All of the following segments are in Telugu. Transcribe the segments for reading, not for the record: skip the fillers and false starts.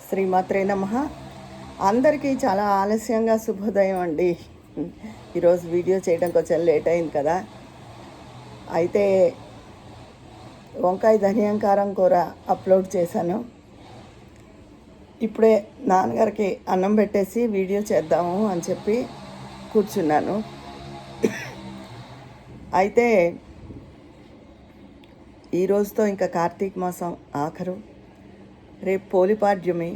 శ్రీమాత్రే నమః. అందరికీ చాలా ఆలస్యంగా శుభోదయం అండి. ఈరోజు వీడియో చేయడం కొంచెం లేట్ అయింది కదా. అయితే వంకాయ ధనియంకారం కూర అప్లోడ్ చేశాను. ఇప్పుడే నాన్నగారికి అన్నం పెట్టేసి వీడియో చేద్దాము అని చెప్పి కూర్చున్నాను. అయితే ఈరోజుతో ఇంకా కార్తీక మాసం ఆఖరు. రేపు పోలిపాడ్యమి.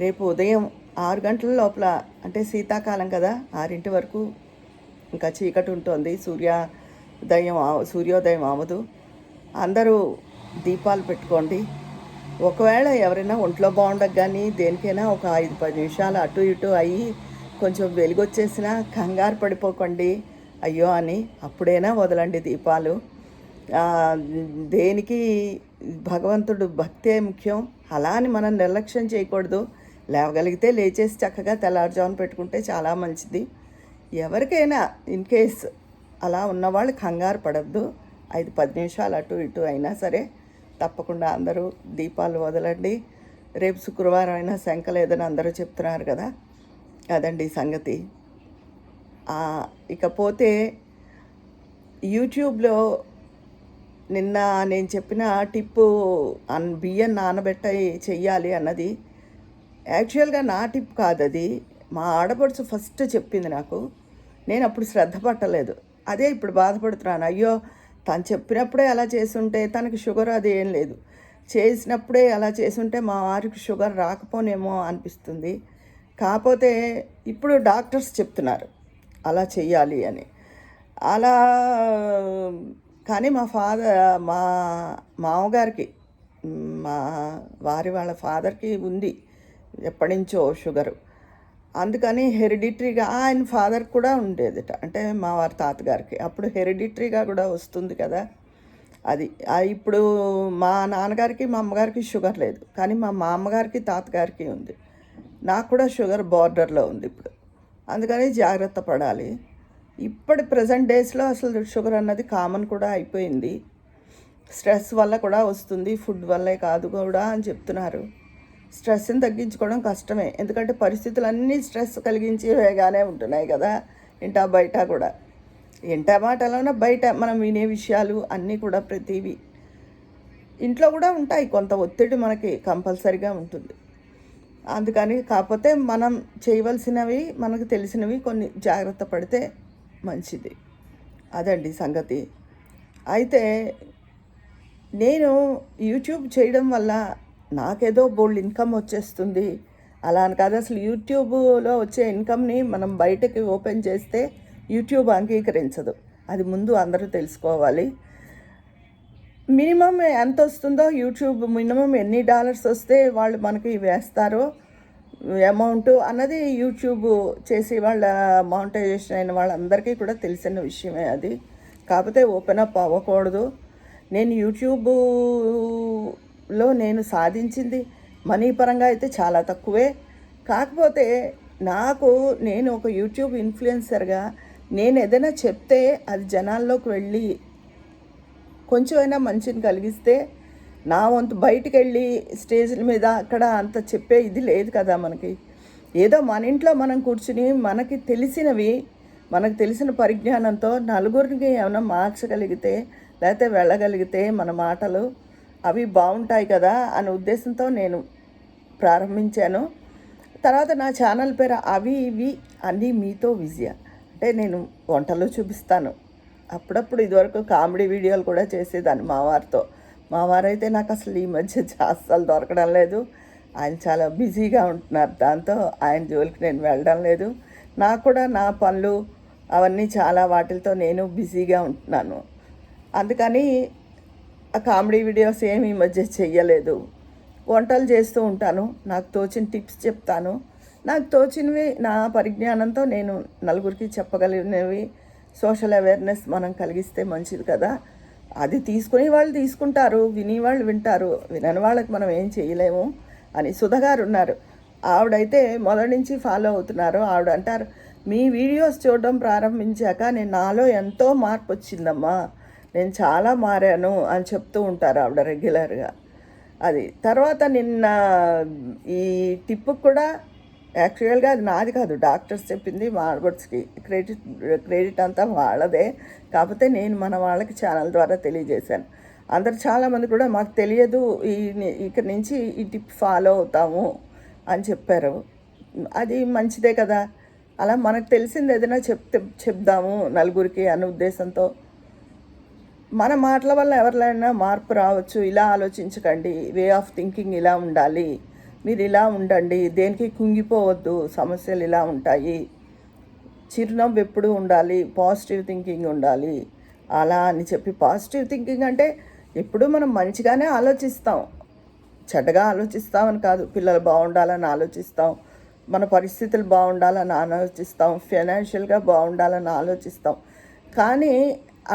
రేపు ఉదయం 6 గంటల లోపల, అంటే శీతాకాలం కదా, 6 వరకు ఇంకా చీకటి ఉంటుంది. సూర్యోదయం అవ్వదు. అందరూ దీపాలు పెట్టుకోండి. ఒకవేళ ఎవరైనా ఒంట్లో బాగుండక కానీ దేనికైనా ఒక 5-10 నిమిషాలు అటు ఇటు అయ్యి కొంచెం వెలుగొచ్చేసినా కంగారు పడిపోకండి అయ్యో అని. అప్పుడైనా వదలండి దీపాలు. దేనికి భగవంతుడు భక్తే ముఖ్యం. అలా అని మనం నిర్లక్ష్యం చేయకూడదు. లేవగలిగితే లేచేసి చక్కగా తెల్లారుజామున పెట్టుకుంటే చాలా మంచిది. ఎవరికైనా ఇన్ కేస్ అలా ఉన్నవాళ్ళు కంగారు పడద్దు. 5-10 నిమిషాలు అటు ఇటు అయినా సరే తప్పకుండా అందరూ దీపాలు వదలండి. రేపు శుక్రవారం అయినా శంకలేదని అందరూ చెప్తున్నారు కదా, అదండి సంగతి. ఇకపోతే యూట్యూబ్లో నిన్న నేను చెప్పిన టిప్పు బియ్యం నానబెట్టి చెయ్యాలి అన్నది యాక్చువల్గా నా టిప్ కాదు, అది మా ఆడపడుచు ఫస్ట్ చెప్పింది నాకు. నేను అప్పుడు శ్రద్ధ పట్టలేదు. అదే ఇప్పుడు బాధపడుతున్నాను. అయ్యో, తను చెప్పినప్పుడే అలా చేసుంటే, తనకి షుగర్ అది ఏం లేదు, చేసినప్పుడే అలా చేసుంటే మా వారికి షుగర్ రాకపోనేమో అనిపిస్తుంది. కాకపోతే ఇప్పుడు డాక్టర్స్ చెప్తున్నారు అలా చెయ్యాలి అని. అలా కానీ మా మామగారికి, మా వాళ్ళ ఫాదర్కి ఉంది ఎప్పటి నుంచో షుగరు. అందుకని హెరిడిటరీగా ఆయన ఫాదర్ కూడా ఉండేదిట, అంటే మా వారి తాతగారికి. అప్పుడు హెరిడిటరీగా కూడా వస్తుంది కదా అది. ఇప్పుడు మా నాన్నగారికి మా అమ్మగారికి షుగర్ లేదు, కానీ మా మామగారికి తాతగారికి ఉంది. నాకు కూడా షుగర్ బార్డర్లో ఉంది ఇప్పుడు. అందుకని జాగ్రత్త పడాలి. ఇప్పటి ప్రజెంట్ డేస్లో అసలు షుగర్ అన్నది కామన్ కూడా అయిపోయింది. స్ట్రెస్ వల్ల కూడా వస్తుంది, ఫుడ్ వల్లే కాదు కూడా అని చెప్తున్నారు. స్ట్రెస్ని తగ్గించుకోవడం కష్టమే, ఎందుకంటే పరిస్థితులన్నీ స్ట్రెస్ కలిగించేవేగానే ఉంటున్నాయి కదా, ఇంటా బయట కూడా. ఇంటా మాటలోనే బయట మనం వినే విషయాలు అన్నీ కూడా ప్రతివి ఇంట్లో కూడా ఉంటాయి. కొంత ఒత్తిడి మనకి కంపల్సరీగా ఉంటుంది. అందుకని కాకపోతే మనం చేయవలసినవి, మనకు తెలిసినవి కొన్ని జాగ్రత్త పడితే మంచిది. అదండి సంగతి. అయితే నేను యూట్యూబ్ చేయడం వల్ల నాకేదో బోల్డ్ ఇన్కమ్ వచ్చేస్తుంది అలా అని కాదు. అసలు యూట్యూబ్లో వచ్చే ఇన్కమ్ని మనం బయటకి ఓపెన్ చేస్తే యూట్యూబ్ అంగీకరించదు. అది ముందు అందరూ తెలుసుకోవాలి. మినిమం ఎంత వస్తుందో, యూట్యూబ్ మినిమం ఎన్ని డాలర్స్ వస్తే వాళ్ళు మనకి వేస్తారో అమౌంట్ అన్నది యూట్యూబ్ చేసి వాళ్ళ మానిటైజేషన్ అయిన వాళ్ళందరికీ కూడా తెలిసిన విషయమే అది. కాకపోతే ఓపెన్ అప్ అవ్వకూడదు. నేను యూట్యూబ్లో నేను సాధించింది మనీ పరంగా అయితే చాలా తక్కువే. కాకపోతే నేను ఒక యూట్యూబ్ ఇన్ఫ్లుయెన్సర్గా నేను ఏదైనా చెప్తే అది జనాల్లోకి వెళ్ళి కొంచెమైనా మంచిని కలిగిస్తే, నా వంతు బయటికి వెళ్ళి స్టేజ్ల మీద అక్కడ అంత చెప్పే ఇది లేదు కదా మనకి. ఏదో మన ఇంట్లో మనం కూర్చుని మనకి తెలిసిన పరిజ్ఞానంతో నలుగురికి ఏమైనా మార్చగలిగితే, లేకపోతే వెళ్ళగలిగితే మన మాటలు అవి బాగుంటాయి కదా అనే ఉద్దేశంతో నేను ప్రారంభించాను. తర్వాత నా ఛానల్ పేరు అవి ఇవి అన్నీ మీతో విజయ. అంటే నేను వంటలు చూపిస్తాను. అప్పుడప్పుడు ఇదివరకు కామెడీ వీడియోలు కూడా చేసేదాన్ని మా వారితో. మా వారైతే నాకు అసలు ఈ మధ్య అస్సలు దొరకడం లేదు. ఆయన చాలా బిజీగా ఉంటున్నారు, దాంతో ఆయన జోలికి నేను వెళ్ళడం లేదు. నాకు కూడా నా పనులు అవన్నీ చాలా, వాటితో నేను బిజీగా ఉంటున్నాను. అందుకని ఆ కామెడీ వీడియోస్ ఏమి ఈ మధ్య చెయ్యలేదు. వంటలు చేస్తూ ఉంటాను, నాకు తోచిన టిప్స్ చెప్తాను. నాకు తోచినవి నా పరిజ్ఞానంతో నేను నలుగురికి చెప్పగలిగినవి. సోషల్ అవేర్నెస్ మనం కలిగిస్తే మంచిది కదా. అది తీసుకునే వాళ్ళు తీసుకుంటారు, వినేవాళ్ళు వింటారు, వినని వాళ్ళకి మనం ఏం చేయలేము అని. సుధగారు ఉన్నారు, ఆవిడైతే మొదటి నుంచి ఫాలో అవుతున్నారు. ఆవిడ అంటారు, మీ వీడియోస్ చూడడం ప్రారంభించాక నాలో ఎంతో మార్పు వచ్చిందమ్మా, నేను చాలా మారాను అని చెప్తూ ఉంటారు ఆవిడ రెగ్యులర్గా. అది తర్వాత నిన్న ఈ టిప్ కూడా యాక్చువల్గా అది నాది కాదు, డాక్టర్స్ చెప్పింది. మా ఆడబడ్స్కి క్రెడిట్ అంతా వాళ్ళదే. కాకపోతే నేను మన వాళ్ళకి ఛానల్ ద్వారా తెలియజేశాను. అందరు చాలామంది కూడా మాకు తెలియదు, ఇక్కడి నుంచి ఈ టిప్ ఫాలో అవుతాము అని చెప్పారు. అది మంచిదే కదా, అలా మనకు తెలిసింది ఏదైనా చెప్దాము నలుగురికి అనే ఉద్దేశంతో. మన మాటల వల్ల ఎవరికైనా మార్పు రావచ్చు. ఇలా ఆలోచించకండి, వే ఆఫ్ థింకింగ్ ఇలా ఉండాలి, మీరు ఇలా ఉండండి, దేనికి కుంగిపోవద్దు, సమస్యలు ఇలా ఉంటాయి, చిరునవ్వు ఎప్పుడు ఉండాలి, పాజిటివ్ థింకింగ్ ఉండాలి అలా అని చెప్పి. పాజిటివ్ థింకింగ్ అంటే ఎప్పుడు మనం మంచిగానే ఆలోచిస్తాం, చెడ్డగా ఆలోచిస్తామని కాదు. పిల్లలు బాగుండాలని ఆలోచిస్తాం, మన పరిస్థితులు బాగుండాలని ఆలోచిస్తాం, ఫైనాన్షియల్గా బాగుండాలని ఆలోచిస్తాం. కానీ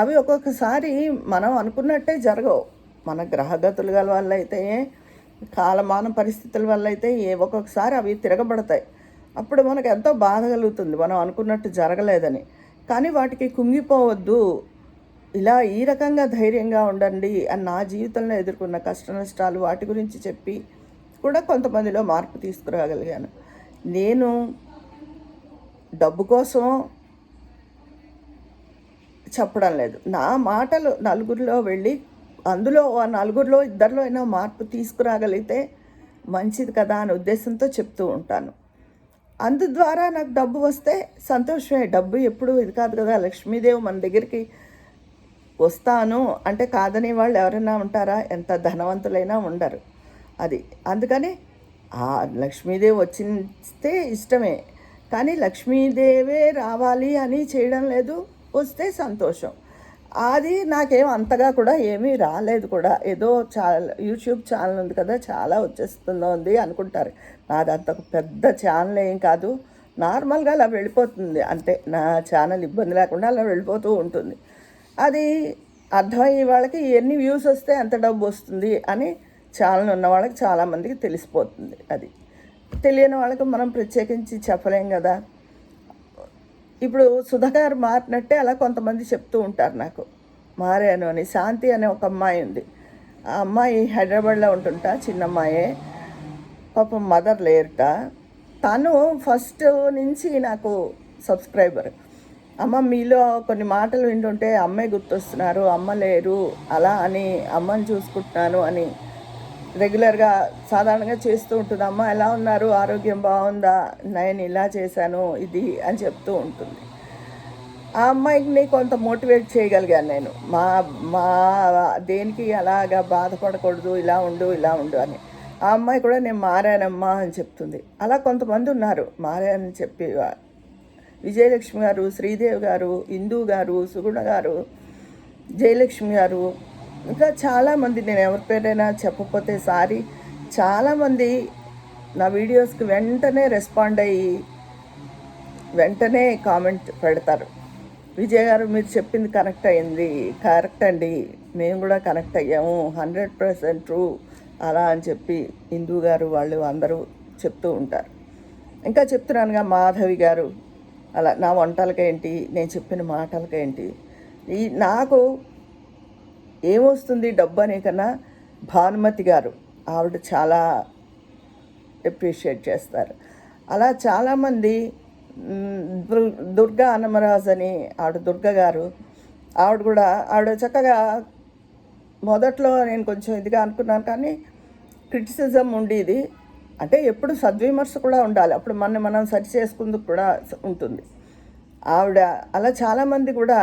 అవి ఒక్కొక్కసారి మనం అనుకున్నట్టే జరగవు. మన గ్రహగతుల వల్ల అయితే, కాలమాన పరిస్థితుల వల్ల అయితే ఒక్కొక్కసారి అవి తిరగబడతాయి. అప్పుడు మనకు ఎంతో బాధ కలుగుతుంది, మనం అనుకున్నట్టు జరగలేదని. కానీ వాటికి కుంగిపోవద్దు, ఇలా ఈ రకంగా ధైర్యంగా ఉండండి అని నా జీవితంలో ఎదుర్కొన్న కష్ట నష్టాలు వాటి గురించి చెప్పి కూడా కొంతమందిలో మార్పు తీసుకురాగలిగాను. నేను డబ్బు కోసం చెప్పడం లేదు, నా మాటలు నలుగురిలో వెళ్ళి అందులో ఆ నలుగురిలో ఇద్దరిలో అయినా మార్పు తీసుకురాగలిగితే మంచిది కదా అనే ఉద్దేశంతో చెప్తూ ఉంటాను. అందు ద్వారా నాకు డబ్బు వస్తే సంతోషమే. డబ్బు ఎప్పుడు ఇది కాదు కదా, లక్ష్మీదేవి మన దగ్గరికి వస్తాను అంటే కాదని వాళ్ళు ఎవరైనా ఉంటారా? ఎంత ధనవంతులైనా ఉండరు. అది అందుకని ఆ లక్ష్మీదేవి వచ్చిస్తే ఇష్టమే, కానీ లక్ష్మీదేవే రావాలి అని చేయడం లేదు. వస్తే సంతోషం. అది నాకేం అంతగా కూడా ఏమీ రాలేదు కూడా. ఏదో యూట్యూబ్ ఛానల్ ఉంది కదా, చాలా వచ్చేస్తుంది అనుకుంటారు. నాది అంత పెద్ద ఛానల్ ఏం కాదు, నార్మల్గా అలా వెళ్ళిపోతుంది అంతే. నా ఛానల్ ఇబ్బంది లేకుండా అలా వెళ్ళిపోతూ ఉంటుంది. అది అర్థమయ్యే వాళ్ళకి ఎన్ని వ్యూస్ వస్తే ఎంత డబ్బు వస్తుంది అని ఛానల్ ఉన్న వాళ్ళకి చాలామందికి తెలిసిపోతుంది. అది తెలియని వాళ్ళకి మనం ప్రత్యేకించి చెప్పలేం కదా. ఇప్పుడు సుధాగారు మారినట్టే అలా కొంతమంది చెప్తూ ఉంటారు నాకు, మారాను అని. శాంతి అనే ఒక అమ్మాయి ఉంది, ఆ అమ్మాయి హైదరాబాద్లో ఉంటుంటా, చిన్న అమ్మాయే, పాపం మదర్ లేరుట. తను ఫస్ట్ నుంచి నాకు సబ్స్క్రైబర్. అమ్మ మీలో కొన్ని మాటలు వింటుంటే అమ్మాయి గుర్తొస్తున్నారు, అమ్మ లేరు అలా అని, అమ్మని చూసుకుంటున్నాను అని రెగ్యులర్గా సాధారణంగా చేస్తూ ఉంటుంది. అమ్మ ఎలా ఉన్నారు, ఆరోగ్యం బాగుందా, నేను ఇలా చేశాను ఇది అని చెప్తూ ఉంటుంది. ఆ అమ్మాయిని కొంత మోటివేట్ చేయగలిగాను నేను. మా మా దేనికి అలాగా బాధపడకూడదు, ఇలా ఉండు అని. ఆ అమ్మాయి కూడా నేను మారానమ్మా అని చెప్తుంది. అలా కొంతమంది ఉన్నారు మారానని చెప్పి. విజయలక్ష్మి గారు, శ్రీదేవి గారు, ఇందు గారు, సుగుణ గారు, జయలక్ష్మి గారు, ఇంకా చాలామంది, నేను ఎవరి పేరైనా చెప్పకపోతే సారీ. చాలామంది నా వీడియోస్కి వెంటనే రెస్పాండ్ అయ్యి వెంటనే కామెంట్ పెడతారు. విజయ్ గారు మీరు చెప్పింది కరెక్ట్ అండి, మేము కూడా కనెక్ట్ అయ్యాము, 100% ట్రూ అలా అని చెప్పి ఇందు గారు వాళ్ళు అందరూ చెప్తూ ఉంటారు. ఇంకా చెప్తున్నానుగా మాధవి గారు, అలా నా వంటలకేంటి, నేను చెప్పిన మాటలకేంటి, నాకు ఏమొస్తుంది డబ్బు అనే కన్నా భానుమతి గారు, ఆవిడ చాలా అప్రిషియేట్ చేస్తారు. అలా చాలామంది, దుర్గా అన్నమరాజు అని ఆవిడ, దుర్గ గారు, ఆవిడ చక్కగా మొదట్లో నేను కొంచెం ఇదిగా అనుకున్నాను, కానీ క్రిటిసిజం ఉండేది. అంటే ఎప్పుడు సద్విమర్శ కూడా ఉండాలి, అప్పుడు మనం సరి చేసుకుందుకు కూడా ఉంటుంది. ఆవిడ అలా చాలామంది కూడా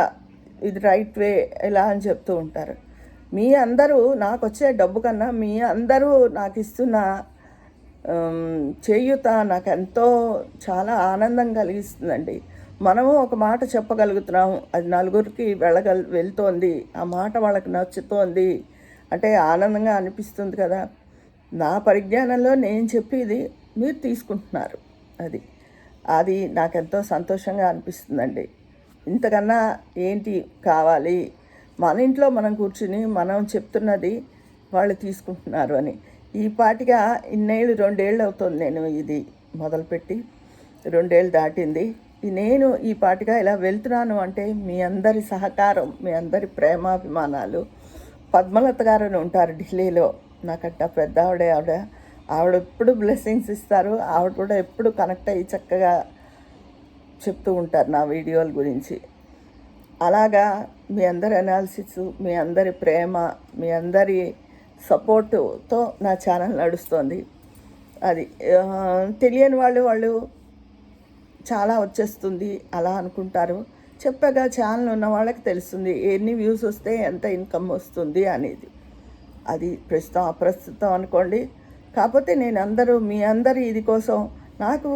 ఇది రైట్ వే ఇలా అని చెప్తూ ఉంటారు. మీ అందరూ నాకు వచ్చే డబ్బు కన్నా మీ అందరూ నాకు ఇస్తున్న చేయూత నాకు ఎంతో చాలా ఆనందం కలిగిస్తుందండి. మనము ఒక మాట చెప్పగలుగుతున్నాము, అది నలుగురికి వెళ్తోంది, ఆ మాట వాళ్ళకి నచ్చుతోంది అంటే ఆనందంగా అనిపిస్తుంది కదా. నా పరిజ్ఞానంలో నేను చెప్పేది మీరు తీసుకుంటున్నారు, అది నాకెంతో సంతోషంగా అనిపిస్తుందండి. ఇంతకన్నా ఏంటి కావాలి? మన ఇంట్లో మనం కూర్చుని మనం చెప్తున్నది వాళ్ళు తీసుకుంటున్నారు అని. ఈ పాటిగా 2 ఏళ్ళు అవుతుంది నేను ఇది మొదలుపెట్టి, 2 ఏళ్ళు దాటింది. నేను ఈ పాటిగా ఇలా వెళ్తున్నాను అంటే మీ అందరి సహకారం, మీ అందరి ప్రేమాభిమానాలు. పద్మలత గారు అని ఉంటారు ఢిల్లీలో, నాకంట పెద్ద ఆవిడ ఎప్పుడు బ్లెస్సింగ్స్ ఇస్తారు. ఆవిడ కూడా ఎప్పుడు కనెక్ట్ అయ్యి చక్కగా చెప్తూ ఉంటారు నా వీడియోల గురించి. అలాగా మీ అందరి అనాలిసిస్, మీ అందరి ప్రేమ, మీ అందరి సపోర్టుతో నా ఛానల్ నడుస్తోంది. అది తెలియని వాళ్ళు చాలా వచ్చేస్తుంది అలా అనుకుంటారు. చెప్పగా ఛానల్ ఉన్న వాళ్ళకి తెలుస్తుంది ఎన్ని వ్యూస్ వస్తే ఎంత ఇన్కమ్ వస్తుంది అనేది. అది ప్రస్తుతం అప్రస్తుతం అనుకోండి. కాకపోతే మీ అందరి ఇది కోసం నాకు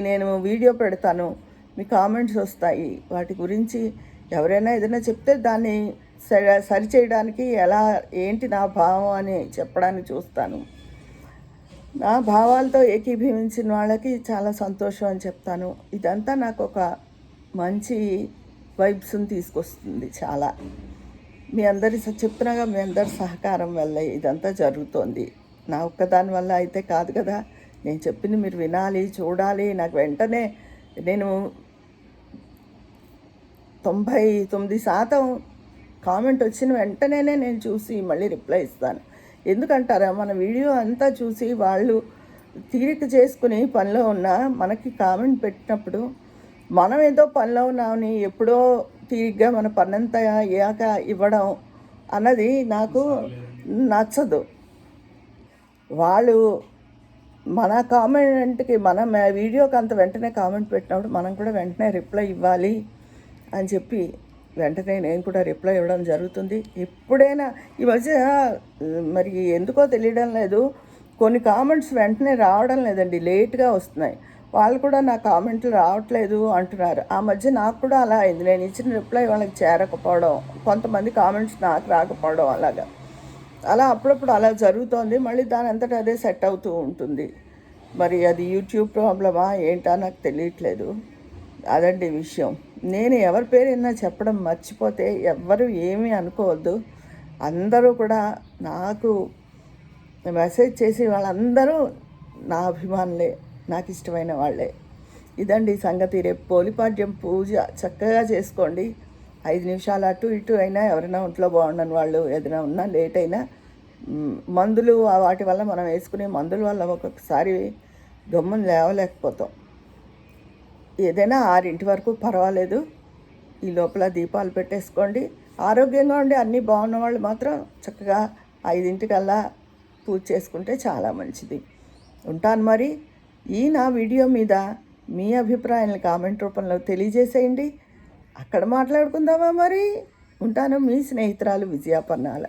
నేను వీడియో పెడతాను, మీ కామెంట్స్ వస్తాయి. వాటి గురించి ఎవరైనా ఏదైనా చెప్తే దాన్ని సరిచేయడానికి ఏంటి నా భావం అని చెప్పడానికి చూస్తాను. నా భావాలతో ఏకీభవించిన వాళ్ళకి చాలా సంతోషం అని చెప్తాను. ఇదంతా నాకు ఒక మంచి వైబ్స్ని తీసుకొస్తుంది చాలా. మీ అందరి చెప్తున్నాగా, మీ అందరి సహకారం వల్ల ఇదంతా జరుగుతోంది. నా ఒక్కదాని వల్ల అయితే కాదు కదా. నేను చెప్పింది మీరు వినాలి, చూడాలి. నాకు వెంటనే నేను 99% కామెంట్ వచ్చిన వెంటనే నేను చూసి మళ్ళీ రిప్లై ఇస్తాను. ఎందుకంటారా, మన వీడియో అంతా చూసి వాళ్ళు తీరిక చేసుకుని పనిలో ఉన్నా మనకి కామెంట్ పెట్టినప్పుడు మనం ఏదో పనిలో ఉన్నామని ఎప్పుడో తీరిగ్గా మన పనంతా అయ్యాక ఇవ్వడం అన్నది నాకు నచ్చదు. వాళ్ళు మన కామెంట్కి మన వీడియోకి అంత వెంటనే కామెంట్ పెట్టినప్పుడు మనం కూడా వెంటనే రిప్లై ఇవ్వాలి అని చెప్పి వెంటనే నేను కూడా రిప్లై ఇవ్వడం జరుగుతుంది. ఎప్పుడైనా ఈ మధ్య మరి ఎందుకో తెలియడం లేదు, కొన్ని కామెంట్స్ వెంటనే రావడం లేదండి, లేట్గా వస్తున్నాయి. వాళ్ళు కూడా నా కామెంట్లు రావట్లేదు అంటున్నారు. ఆ మధ్య నాకు కూడా అలా అయింది. నేను ఇచ్చిన రిప్లై వాళ్ళకి చేరకపోవడం, కొంతమంది కామెంట్స్ నాకు రాకపోవడం, అలా అప్పుడప్పుడు అలా జరుగుతోంది. మళ్ళీ దాని అంతటా అదే సెట్ అవుతూ ఉంటుంది. మరి అది యూట్యూబ్ ప్రాబ్లమా ఏంటా నాకు తెలియట్లేదు. అదండి విషయం. నేను ఎవరి పేరైనా చెప్పడం మర్చిపోతే ఎవ్వరు ఏమీ అనుకోవద్దు. అందరూ కూడా నాకు మెసేజ్ చేసి వాళ్ళందరూ నా అభిమానులే, నాకు ఇష్టమైన వాళ్ళే. ఇదండి సంగతి. రేపు పోలిపాడ్యం పూజ చక్కగా చేసుకోండి. 5 నిమిషాలు అటు ఇటు అయినా, ఎవరైనా ఒంట్లో బాగుండని వాళ్ళు ఏదైనా ఉన్నా లేట్ అయినా, మందులు వాటి వల్ల మనం వేసుకునే మందుల వల్ల ఒక్కొక్కసారి గమ్మున లేవలేకపోతాం. ఏదైనా 6 వరకు పర్వాలేదు. ఈ లోపల దీపాలు పెట్టేసుకోండి. ఆరోగ్యంగా ఉండి అన్నీ బాగున్న వాళ్ళు మాత్రం చక్కగా 5 పూజ చేసుకుంటే చాలా మంచిది. ఉంటాను మరి. నా వీడియో మీద మీ అభిప్రాయాలను కామెంట్ రూపంలో తెలియజేసేయండి. అక్కడ మాట్లాడుకుందామా మరి. ఉంటాను. మీ స్నేహితురాలు విజయాపన్నాల.